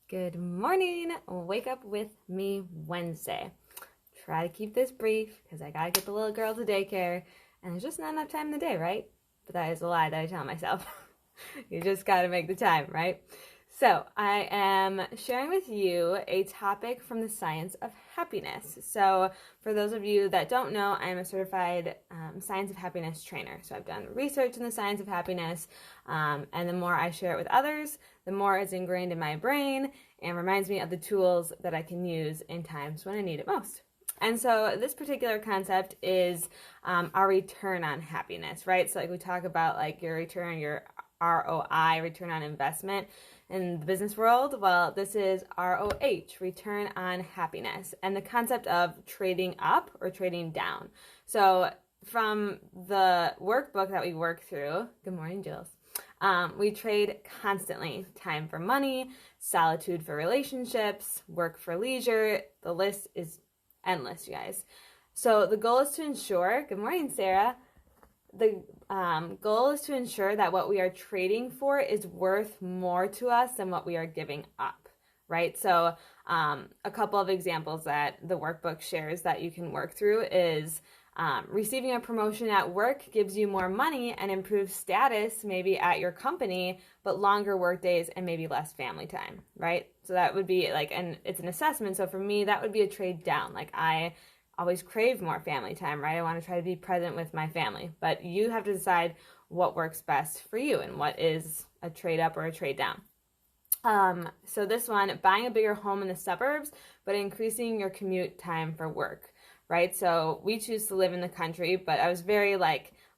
Good morning. Wake up with me Wednesday. Try to keep this brief because I gotta get the little girl to daycare and there's just not enough time in the day, right? But that is a lie that I tell myself. You just gotta make the time, right? So I am sharing with you a topic from the science of happiness. So for those of you that don't know, I am a certified science of happiness trainer. So I've done research in the science of happiness, and the more I share it with others, the more it's ingrained in my brain and reminds me of the tools that I can use in times when I need it most. And so this particular concept is our return on happiness, right? So like we talk about like your return, your ROI, return on investment in the business world. Well, this is ROH, return on happiness, and the concept of trading up or trading down. So from the workbook that we work through, good morning, Jules. We trade constantly. Time for money, solitude for relationships, work for leisure. The list is endless, you guys. So the goal is to ensure, good morning, Sarah. The goal is to ensure that what we are trading for is worth more to us than what we are giving up, right? So a couple of examples that the workbook shares that you can work through is receiving a promotion at work gives you more money and improved status maybe at your company, but longer work days and maybe less family time, right? So that would be like, and it's an assessment. So for me, that would be a trade down. Like I always crave more family time, right? I want to try to be present with my family, but you have to decide what works best for you and what is a trade up or a trade down. So this one, buying a bigger home in the suburbs, but increasing your commute time for work, right? So we choose to live in the country, but I was very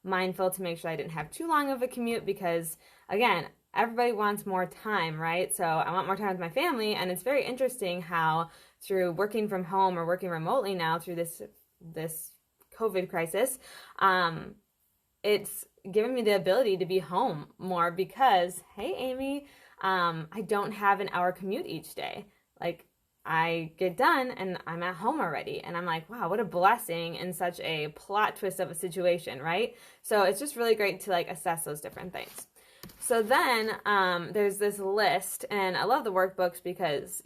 mindful to make sure I didn't have too long of a commute because again, everybody wants more time, right? So I want more time with my family, and it's very interesting how through working from home or working remotely now through this COVID crisis, it's given me the ability to be home more because, hey, Amy, I don't have an hour commute each day. Like I get done and I'm at home already. And I'm like, wow, what a blessing in such a plot twist of a situation, right? So it's just really great to assess those different things. So then there's this list, and I love the workbooks because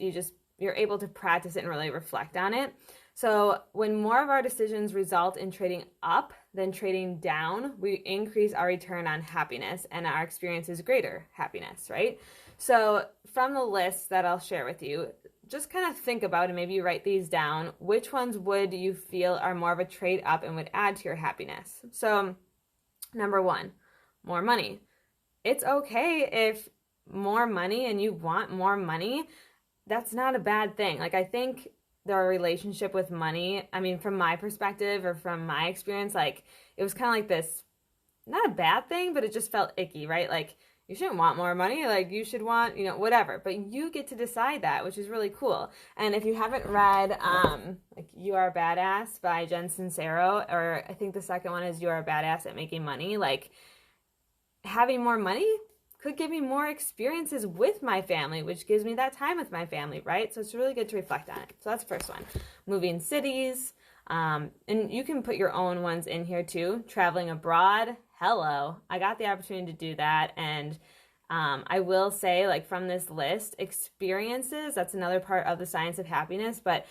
you're able to practice it and really reflect on it. So when more of our decisions result in trading up than trading down, we increase our return on happiness and our experience is greater happiness, right? So from the list that I'll share with you, just kind of think about, and maybe you write these down, which ones would you feel are more of a trade up and would add to your happiness? So number one, more money. It's okay if more money and you want more money, that's not a bad thing. I think their relationship with money, I mean, from my perspective or from my experience, it was kind of like this, not a bad thing, but it just felt icky, right? You shouldn't want more money. You should want, whatever. But you get to decide that, which is really cool. And if you haven't read, You Are a Badass by Jen Sincero, or I think the second one is You Are a Badass at Making Money, having more money could give me more experiences with my family, which gives me that time with my family, right? So it's really good to reflect on it. So that's the first one. Moving cities, and you can put your own ones in here too. Traveling abroad, hello. I got the opportunity to do that, and I will say, from this list, experiences, that's another part of the science of happiness, but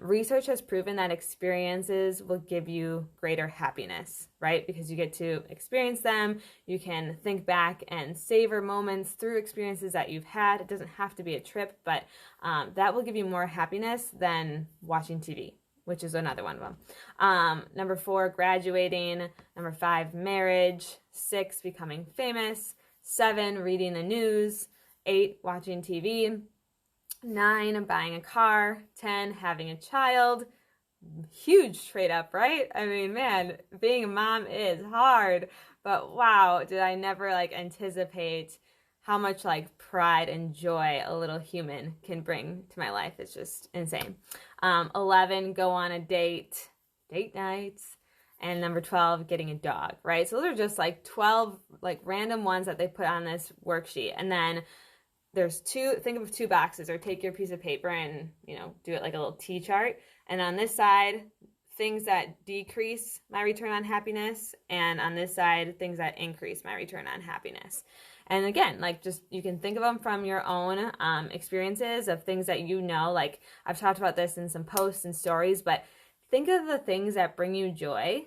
research has proven that experiences will give you greater happiness, right? Because you get to experience them, you can think back and savor moments through experiences that you've had. It doesn't have to be a trip, but that will give you more happiness than watching TV, which is another one of them. Number 4, graduating. Number 5, marriage. 6, becoming famous. 7, reading the news. 8, watching TV. 9, buying a car. 10, having a child. Huge trade up, right? I mean, man, being a mom is hard, but wow, did I never anticipate how much pride and joy a little human can bring to my life. It's just insane. 11, go on a date nights. And number 12, getting a dog, right? So those are just 12 random ones that they put on this worksheet. And then there's think of 2 boxes, or take your piece of paper and, do it like a little T-chart. And on this side, things that decrease my return on happiness. And on this side, things that increase my return on happiness. And again, like just you can think of them from your own experiences of things that you know. Like I've talked about this in some posts and stories, but think of the things that bring you joy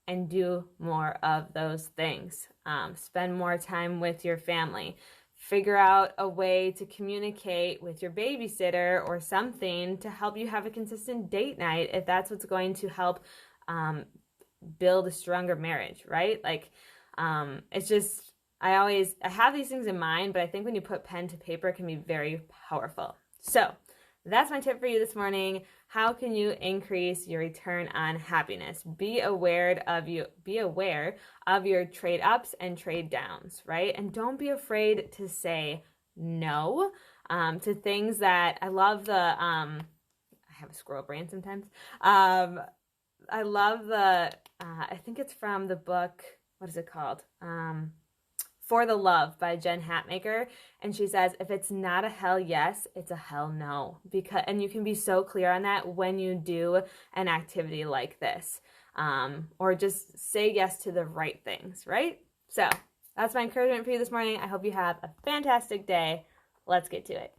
and do more of those things. Spend more time with your family. Figure out a way to communicate with your babysitter or something to help you have a consistent date night if that's what's going to help build a stronger marriage, right? Like, it's just, I have these things in mind, but I think when you put pen to paper, it can be very powerful. So that's my tip for you this morning. How can you increase your return on happiness? Be aware of your trade ups and trade downs, right? And don't be afraid to say no to things that I love I have a squirrel brain sometimes. I love I think it's from the book, what is it called? For the Love by Jen Hatmaker, and she says if it's not a hell yes, it's a hell no, and you can be so clear on that when you do an activity like this, or just say yes to the right things, right? So that's my encouragement for you this morning. I hope you have a fantastic day. Let's get to it.